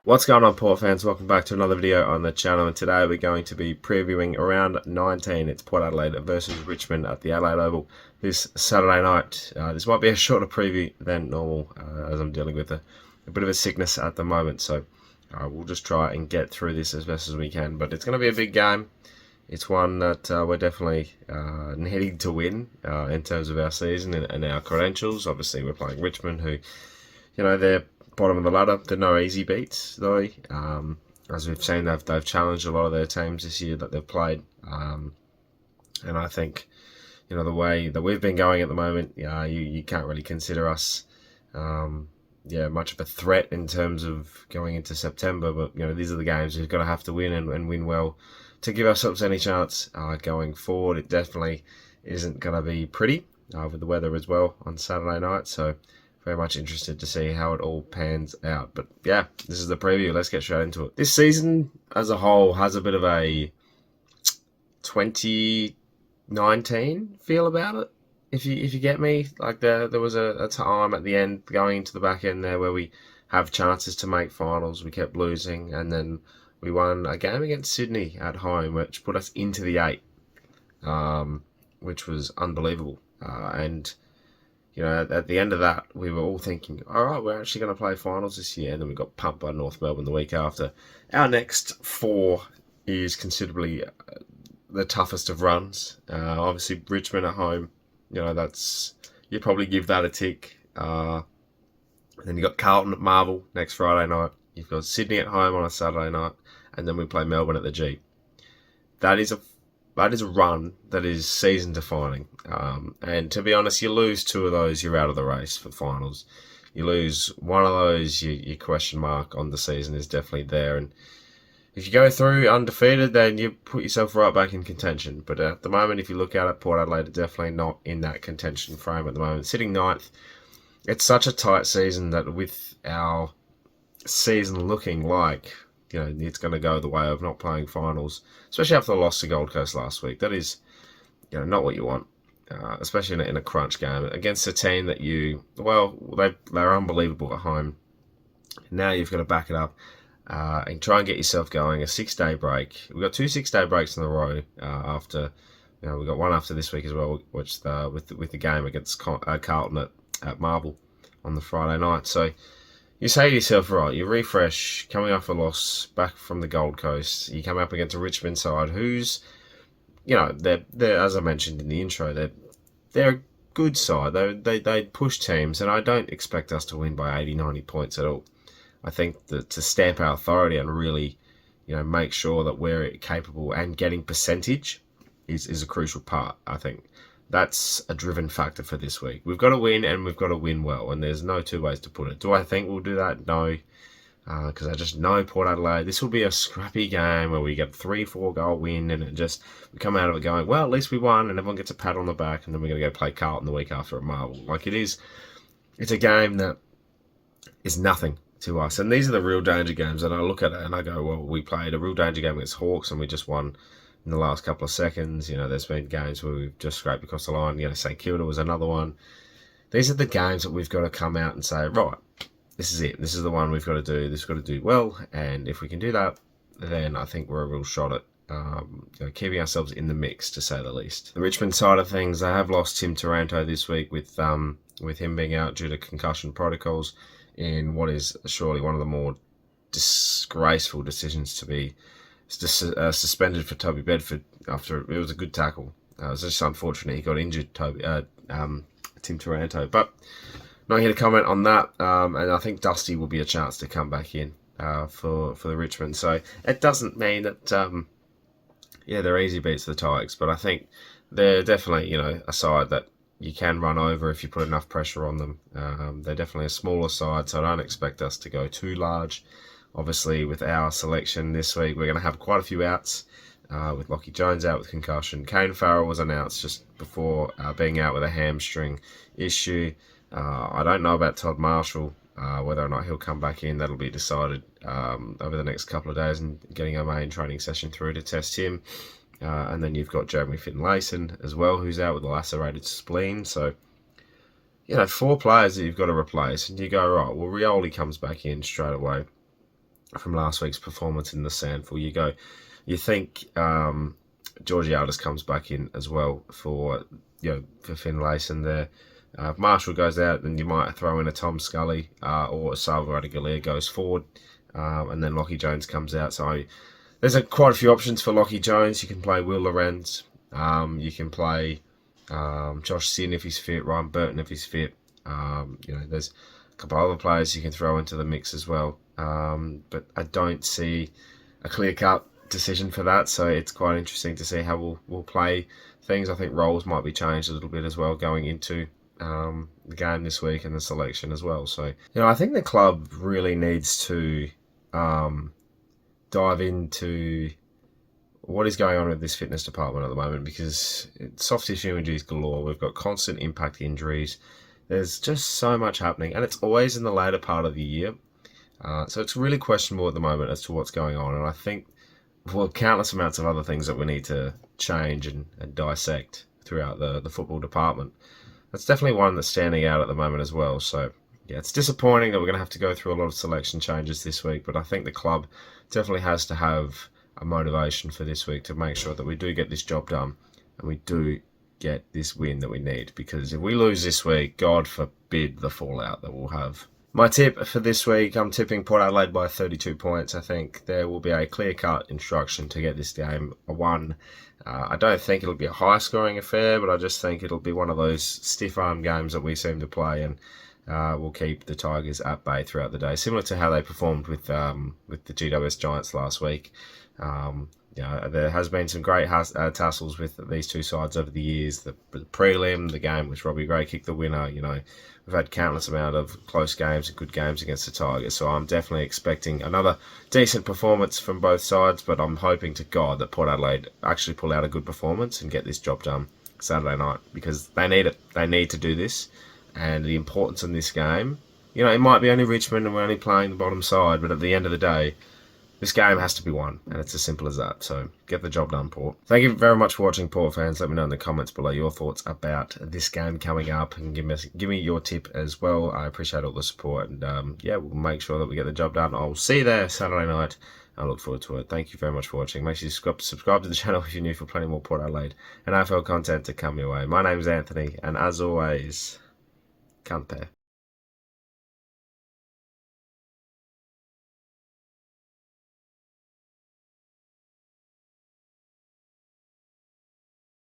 What's going on, Port fans? Welcome back to another video on the channel, and today we're going to be previewing round 19. It's Port Adelaide versus Richmond at the Adelaide Oval this Saturday night. This might be a shorter preview than normal, as I'm dealing with a bit of a sickness at the moment, so we'll just try and get through this as best as we can. But it's going to be a big game. It's one that we're definitely needing to win in terms of our season and our credentials. Obviously, we're playing Richmond, who, they're bottom of the ladder. They're no easy beats, though. As we've seen, they've challenged a lot of their teams this year that they've played. And I think, the way that we've been going at the moment, you can't really consider us, much of a threat in terms of going into September. But, these are the games we've got to have to win and win well to give ourselves any chance going forward. It definitely isn't going to be pretty with the weather as well on Saturday night. So very much interested to see how it all pans out. But yeah, this is the preview. Let's get straight into it. This season as a whole has a bit of a 2019 feel about it. If you get me, like there was a time at the end, going into the back end there, where we have chances to make finals. We kept losing, and then we won a game against Sydney at home, which put us into the 8, which was unbelievable. And at the end of that, we were all thinking, all right, we're actually going to play finals this year. And then we got pumped by North Melbourne the week after. Our next 4 is considerably the toughest of runs. Obviously, Richmond at home, you probably give that a tick. Then you got Carlton at Marvel next Friday night. You've got Sydney at home on a Saturday night. And then we play Melbourne at the G. That is a run that is season defining. And to be honest, you lose 2 of those, you're out of the race for finals. You lose one of those, your question mark on the season is definitely there. And if you go through undefeated, then you put yourself right back in contention. But at the moment, if you look at it, Port Adelaide are definitely not in that contention frame at the moment. Sitting 9th, it's such a tight season that with our season looking like it's going to go the way of not playing finals, especially after the loss to Gold Coast last week. That is, not what you want, especially in a crunch game against a team that they're unbelievable at home. Now you've got to back it up and try and get yourself going. A 6-day break. We've got 2 6-day breaks in a row after. We've got one after this week as well, which with the game against Carlton at Marvel on the Friday night. So you say to yourself, right, you refresh, coming off a loss back from the Gold Coast. You come up against a Richmond side who's, they're as I mentioned in the intro, they're a good side. They push teams, and I don't expect us to win by 80, 90 points at all. I think that to stamp our authority and really, make sure that we're capable and getting percentage is a crucial part. I think that's a driven factor for this week. We've got to win, and we've got to win well, and there's no 2 ways to put it. Do I think we'll do that? No, because I just know Port Adelaide, this will be a scrappy game where we get 3-4 goal win, and we come out of it going, well, at least we won, and everyone gets a pat on the back, and then we're going to go play Carlton the week after at Marvel. It's a game that is nothing to us, and these are the real danger games, and I look at it and I go, well, we played a real danger game against Hawks, and we just won in the last couple of seconds. There's been games where we've just scraped across the line. St Kilda was another one. These are the games that we've got to come out and say, right, this is it. This is the one we've got to do. This we've got to do well. And if we can do that, then I think we're a real shot at keeping ourselves in the mix, to say the least. The Richmond side of things, they have lost Tim Taranto this week with him being out due to concussion protocols in what is surely one of the more disgraceful decisions to be suspended for Toby Bedford after it was a good tackle. It was just unfortunate he got injured, Tim Taranto. But not here to comment on that. And I think Dusty will be a chance to come back in for the Richmond. So it doesn't mean that they're easy beats for the Tigers, but I think they're definitely a side that you can run over if you put enough pressure on them. They're definitely a smaller side, so I don't expect us to go too large. Obviously, with our selection this week, we're going to have quite a few outs, with Lockie Jones out with concussion. Kane Farrell was announced just before being out with a hamstring issue. I don't know about Todd Marshall, whether or not he'll come back in. That'll be decided over the next couple of days, and getting our main training session through to test him. And then you've got Jeremy Finlayson as well, who's out with a lacerated spleen. So, 4 players that you've got to replace, and you go, right, well, Rioli comes back in straight away. from last week's performance in the Sandful. You think Georgiades comes back in as well for Finlayson there. If Marshall goes out, then you might throw in a Tom Scully or Salvador Galea goes forward, and then Lockie Jones comes out. So there's quite a few options for Lockie Jones. You can play Will Lorenz. You can play Josh Sin if he's fit, Ryan Burton if he's fit. There's a couple of other players you can throw into the mix as well. But I don't see a clear-cut decision for that, so it's quite interesting to see how we'll play things. I think roles might be changed a little bit as well going into the game this week and the selection as well. So, I think the club really needs to dive into what is going on with this fitness department at the moment, because soft tissue injuries galore. We've got constant impact injuries. There's just so much happening, and it's always in the later part of the year. So it's really questionable at the moment as to what's going on, and I think countless amounts of other things that we need to change and dissect throughout the football department. That's definitely one that's standing out at the moment as well. So, yeah, it's disappointing that we're going to have to go through a lot of selection changes this week, but I think the club definitely has to have a motivation for this week to make sure that we do get this job done and we do get this win that we need, because if we lose this week, God forbid the fallout that we'll have. My tip for this week, I'm tipping Port Adelaide by 32 points. I think there will be a clear-cut instruction to get this game a 1. I don't think it'll be a high-scoring affair, but I just think it'll be one of those stiff-arm games that we seem to play, and we'll keep the Tigers at bay throughout the day, similar to how they performed with the GWS Giants last week. There has been some great tussles with these two sides over the years. The prelim, the game which Robbie Gray kicked the winner. We've had countless amount of close games and good games against the Tigers. So I'm definitely expecting another decent performance from both sides. But I'm hoping to God that Port Adelaide actually pull out a good performance and get this job done Saturday night, because they need it. They need to do this, and the importance in this game. It might be only Richmond and we're only playing the bottom side, but at the end of the day, this game has to be won, and it's as simple as that. So get the job done, Port. Thank you very much for watching, Port fans. Let me know in the comments below your thoughts about this game coming up, and give me your tip as well. I appreciate all the support, and we'll make sure that we get the job done. I'll see you there Saturday night. I look forward to it. Thank you very much for watching. Make sure you subscribe to the channel if you're new for plenty more Port Adelaide and AFL content to come your way. My name is Anthony, and as always, ThePear.